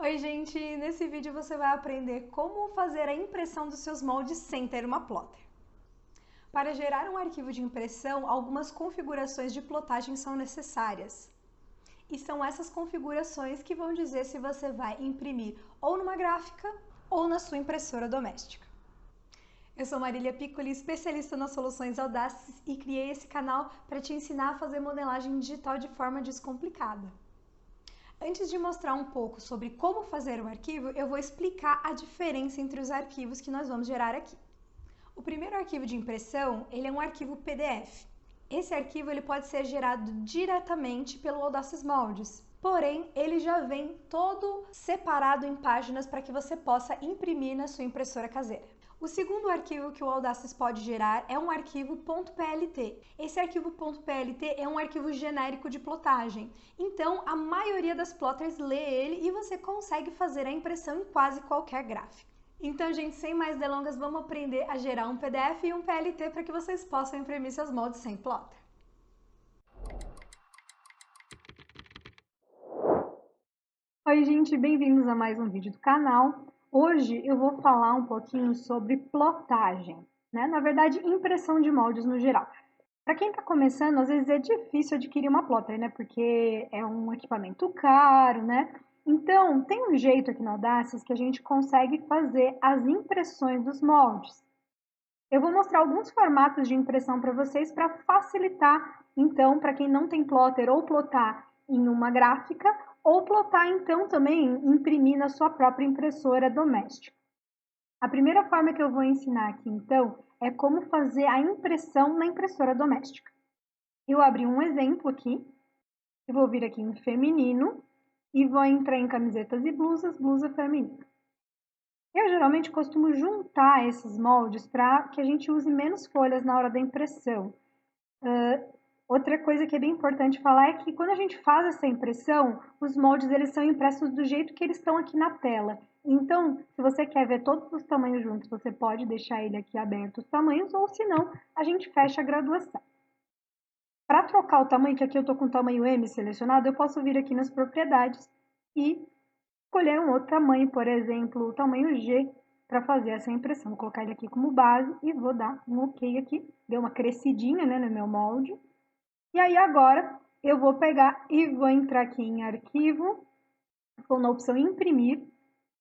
Oi gente, nesse vídeo você vai aprender como fazer a impressão dos seus moldes sem ter uma plotter. Para gerar um arquivo de impressão, algumas configurações de plotagem são necessárias. E são essas configurações que vão dizer se você vai imprimir ou numa gráfica ou na sua impressora doméstica. Eu sou Marília Piccoli, especialista nas soluções audácias e criei esse canal para te ensinar a fazer modelagem digital de forma descomplicada. Antes de mostrar um pouco sobre como fazer o arquivo, eu vou explicar a diferença entre os arquivos que nós vamos gerar aqui. O primeiro arquivo de impressão, ele é um arquivo PDF. Esse arquivo ele pode ser gerado diretamente pelo Audacious Moldes, porém ele já vem todo separado em páginas para que você possa imprimir na sua impressora caseira. O segundo arquivo que o Audacious pode gerar é um arquivo .plt. Esse arquivo .plt é um arquivo genérico de plotagem, então a maioria das plotters lê ele e você consegue fazer a impressão em quase qualquer gráfica. Então, gente, sem mais delongas, vamos aprender a gerar um PDF e um PLT para que vocês possam imprimir seus moldes sem plotter. Oi, gente, bem-vindos a mais um vídeo do canal. Hoje eu vou falar um pouquinho sobre plotagem, né? Na verdade, impressão de moldes no geral. Para quem está começando, às vezes é difícil adquirir uma plotter, né? Porque é um equipamento caro, né? Então, tem um jeito aqui no Audacious que a gente consegue fazer as impressões dos moldes. Eu vou mostrar alguns formatos de impressão para vocês para facilitar, então, para quem não tem plotter, ou plotar em uma gráfica, ou plotar, então, também imprimir na sua própria impressora doméstica. A primeira forma que eu vou ensinar aqui, então, é como fazer a impressão na impressora doméstica. Eu abri um exemplo aqui, eu vou vir aqui em feminino e vou entrar em camisetas e blusas, blusa feminina. Eu geralmente costumo juntar esses moldes para que a gente use menos folhas na hora da impressão. Outra coisa que é bem importante falar é que quando a gente faz essa impressão, os moldes eles são impressos do jeito que eles estão aqui na tela. Então, se você quer ver todos os tamanhos juntos, você pode deixar ele aqui aberto os tamanhos, ou se não, a gente fecha a graduação. Para trocar o tamanho, que aqui eu estou com o tamanho M selecionado, eu posso vir aqui nas propriedades e escolher um outro tamanho, por exemplo, o tamanho G, para fazer essa impressão. Vou colocar ele aqui como base e vou dar um OK aqui. Deu uma crescidinha, né, no meu molde. E aí agora eu vou pegar e vou entrar aqui em arquivo, vou na opção imprimir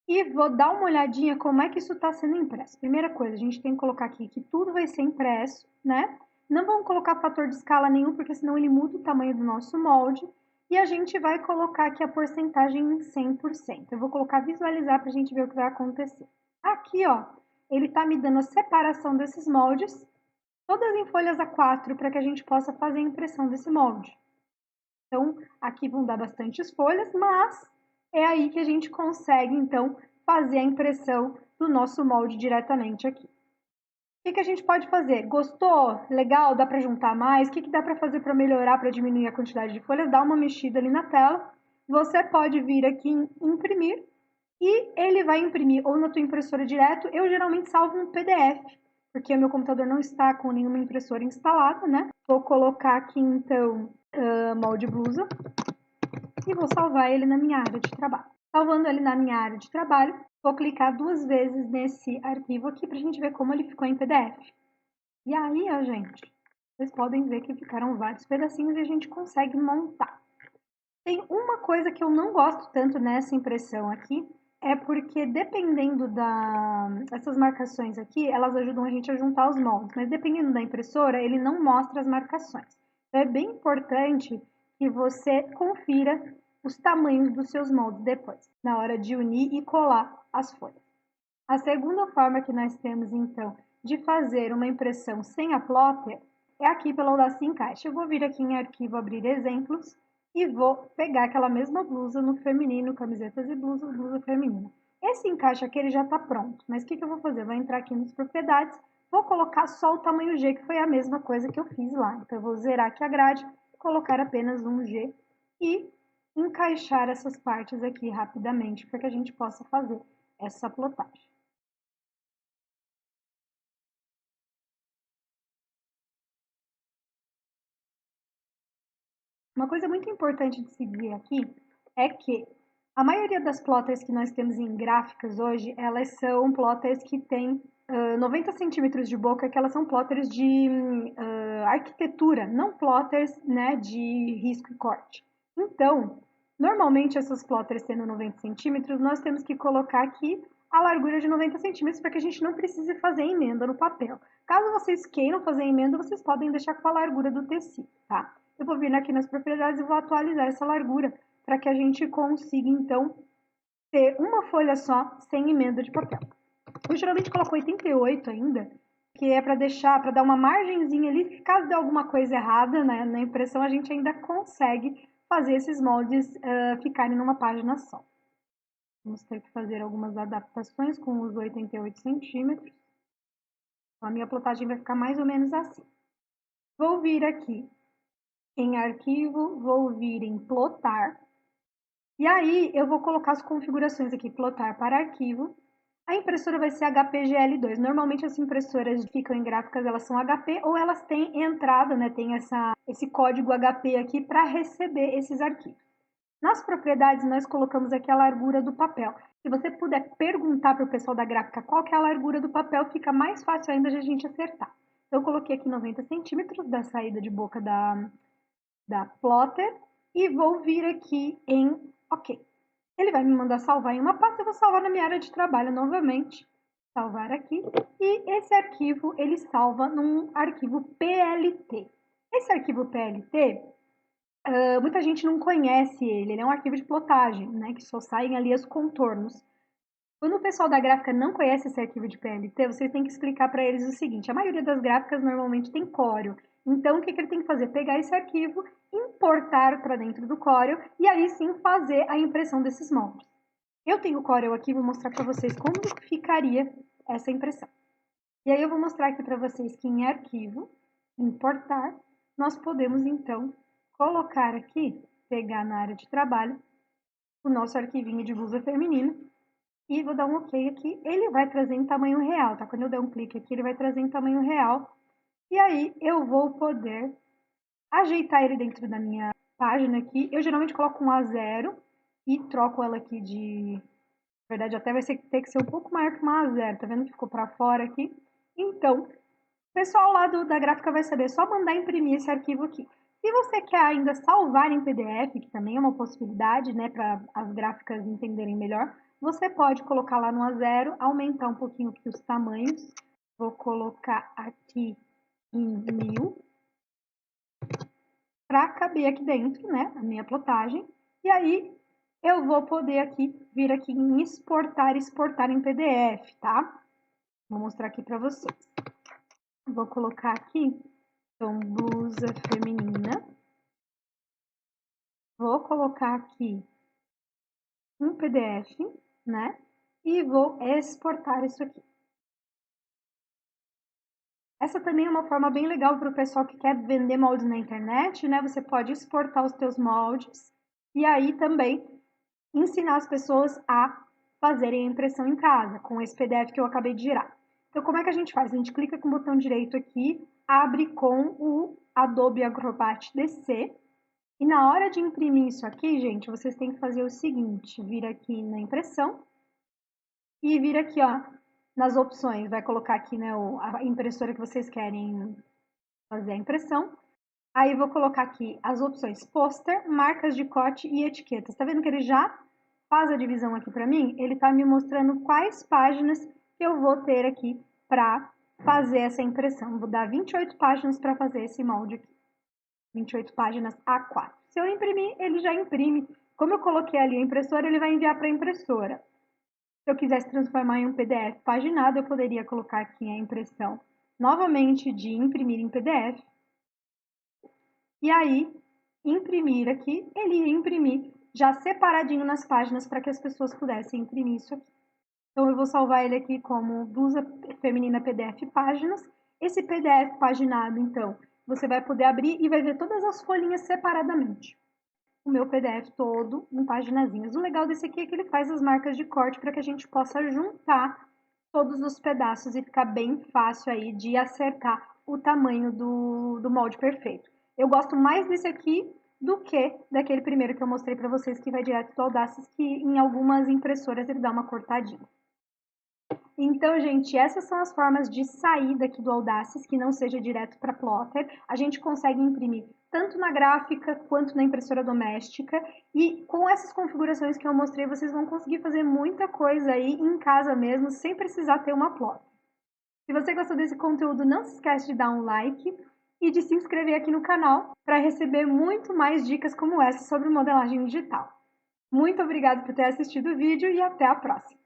e vou dar uma olhadinha como é que isso está sendo impresso. Primeira coisa, a gente tem que colocar aqui que tudo vai ser impresso, né? Não vamos colocar fator de escala nenhum, porque senão ele muda o tamanho do nosso molde. E a gente vai colocar aqui a porcentagem em 100%. Eu vou colocar visualizar para a gente ver o que vai acontecer. Aqui, ó, ele está me dando a separação desses moldes, todas em folhas A4, para que a gente possa fazer a impressão desse molde. Então, aqui vão dar bastantes folhas, mas é aí que a gente consegue, então, fazer a impressão do nosso molde diretamente aqui. O que a gente pode fazer? Gostou? Legal? Dá para juntar mais? O que dá para fazer para melhorar, para diminuir a quantidade de folhas? Dá uma mexida ali na tela. Você pode vir aqui em imprimir e ele vai imprimir ou na tua impressora direto. Eu geralmente salvo um PDF, porque o meu computador não está com nenhuma impressora instalada, né? Vou colocar aqui, então, molde blusa e vou salvar ele na minha área de trabalho. Salvando ele na minha área de trabalho, vou clicar 2 vezes nesse arquivo aqui para a gente ver como ele ficou em PDF. E aí, ó, gente, vocês podem ver que ficaram vários pedacinhos e a gente consegue montar. Tem uma coisa que eu não gosto tanto nessa impressão aqui, é porque dependendo essas marcações aqui, elas ajudam a gente a juntar os moldes, mas dependendo da impressora, ele não mostra as marcações. Então é bem importante que você confira os tamanhos dos seus moldes depois, na hora de unir e colar as folhas. A segunda forma que nós temos, então, de fazer uma impressão sem a plotter é aqui pelo Audacious Encaixe. Eu vou vir aqui em arquivo, abrir exemplos e vou pegar aquela mesma blusa no feminino, camisetas e blusas, blusa feminina. Esse encaixe aqui ele já está pronto, mas o que eu vou fazer? Vou entrar aqui nas propriedades, vou colocar só o tamanho G, que foi a mesma coisa que eu fiz lá. Então, eu vou zerar aqui a grade, colocar apenas um G e encaixar essas partes aqui rapidamente, para que a gente possa fazer essa plotagem. Uma coisa muito importante de se ver aqui é que A maioria das plotters que nós temos em gráficas hoje, elas são plotters que têm 90 centímetros de boca, que elas são plotters de arquitetura, não plotters, né, de risco e corte. Então, normalmente essas plotters tendo 90 centímetros, nós temos que colocar aqui a largura de 90 centímetros para que a gente não precise fazer emenda no papel. Caso vocês queiram fazer emenda, vocês podem deixar com a largura do tecido, tá? Eu vou vir aqui nas propriedades e vou atualizar essa largura para que a gente consiga, então, ter uma folha só sem emenda de papel. Eu geralmente coloco 88 ainda, que é para deixar, para dar uma margenzinha ali, caso dê alguma coisa errada, né, na impressão, a gente ainda consegue fazer esses moldes ficarem numa página só. Vamos ter que fazer algumas adaptações com os 88 centímetros. A minha plotagem vai ficar mais ou menos assim. Vou vir aqui em arquivo, vou vir em plotar. E aí eu vou colocar as configurações aqui, plotar para arquivo. A impressora vai ser HPGL2. Normalmente as impressoras que ficam em gráficas, elas são HP ou elas têm entrada, né? Tem esse código HP aqui para receber esses arquivos. Nas propriedades, nós colocamos aqui a largura do papel. Se você puder perguntar para o pessoal da gráfica qual que é a largura do papel, fica mais fácil ainda de a gente acertar. Então, eu coloquei aqui 90 centímetros da saída de boca da plotter e vou vir aqui em OK. Ele vai me mandar salvar em uma pasta, eu vou salvar na minha área de trabalho novamente. Salvar aqui. E esse arquivo, ele salva num arquivo PLT. Esse arquivo PLT, muita gente não conhece ele é um arquivo de plotagem, né, que só saem ali os contornos. Quando o pessoal da gráfica não conhece esse arquivo de PLT, vocês têm que explicar para eles o seguinte: a maioria das gráficas normalmente tem Corel. Então, o que ele tem que fazer? Pegar esse arquivo, importar para dentro do Corel e aí sim fazer a impressão desses moldes. Eu tenho o Corel aqui, vou mostrar para vocês como ficaria essa impressão. E aí eu vou mostrar aqui para vocês que em arquivo, importar, nós podemos então colocar aqui, pegar na área de trabalho, o nosso arquivinho de blusa feminina. E vou dar um OK aqui. Ele vai trazer em tamanho real, tá? Quando eu der um clique aqui, ele vai trazer em tamanho real. E aí eu vou poder ajeitar ele dentro da minha página aqui. Eu geralmente coloco um A0 e troco ela aqui de... Na verdade, até vai ter que ser um pouco maior que uma A0. Tá vendo que ficou para fora aqui? Então, o pessoal lá da gráfica vai saber, é só mandar imprimir esse arquivo aqui. Se você quer ainda salvar em PDF, que também é uma possibilidade, né, para as gráficas entenderem melhor, você pode colocar lá no A0, aumentar um pouquinho aqui os tamanhos. Vou colocar aqui em 1000, para caber aqui dentro, né, a minha plotagem. E aí, eu vou poder aqui, vir aqui em exportar em PDF, tá? Vou mostrar aqui para vocês. Vou colocar aqui, então, blusa feminina. Vou colocar aqui um PDF, né? E vou exportar isso aqui. Essa também é uma forma bem legal para o pessoal que quer vender moldes na internet, né? Você pode exportar os teus moldes e aí também ensinar as pessoas a fazerem a impressão em casa, com esse PDF que eu acabei de girar. Então, como é que a gente faz? A gente clica com o botão direito aqui, abre com o Adobe Acrobat DC, e na hora de imprimir isso aqui, gente, vocês têm que fazer o seguinte: vir aqui na impressão e vir aqui, ó, nas opções. Vai colocar aqui, né, a impressora que vocês querem fazer a impressão. Aí vou colocar aqui as opções pôster, marcas de corte e etiquetas. Tá vendo que ele já faz a divisão aqui para mim? Ele tá me mostrando quais páginas que eu vou ter aqui para fazer essa impressão. Vou dar 28 páginas para fazer esse molde aqui. 28 páginas A4. Se eu imprimir, ele já imprime. Como eu coloquei ali a impressora, ele vai enviar para a impressora. Se eu quisesse transformar em um PDF paginado, eu poderia colocar aqui a impressão novamente de imprimir em PDF. E aí, imprimir aqui, ele ia imprimir já separadinho nas páginas para que as pessoas pudessem imprimir isso aqui. Então, eu vou salvar ele aqui como blusa feminina PDF páginas. Esse PDF paginado, então, você vai poder abrir e vai ver todas as folhinhas separadamente. O meu PDF todo em paginazinhas. O legal desse aqui é que ele faz as marcas de corte para que a gente possa juntar todos os pedaços e ficar bem fácil aí de acertar o tamanho do molde perfeito. Eu gosto mais desse aqui do que daquele primeiro que eu mostrei para vocês, que vai direto do Audaces, que em algumas impressoras ele dá uma cortadinha. Então, gente, essas são as formas de sair daqui do Audaces, que não seja direto para plotter. A gente consegue imprimir tanto na gráfica quanto na impressora doméstica. E com essas configurações que eu mostrei, vocês vão conseguir fazer muita coisa aí em casa mesmo, sem precisar ter uma plotter. Se você gostou desse conteúdo, não se esquece de dar um like e de se inscrever aqui no canal para receber muito mais dicas como essa sobre modelagem digital. Muito obrigada por ter assistido o vídeo e até a próxima!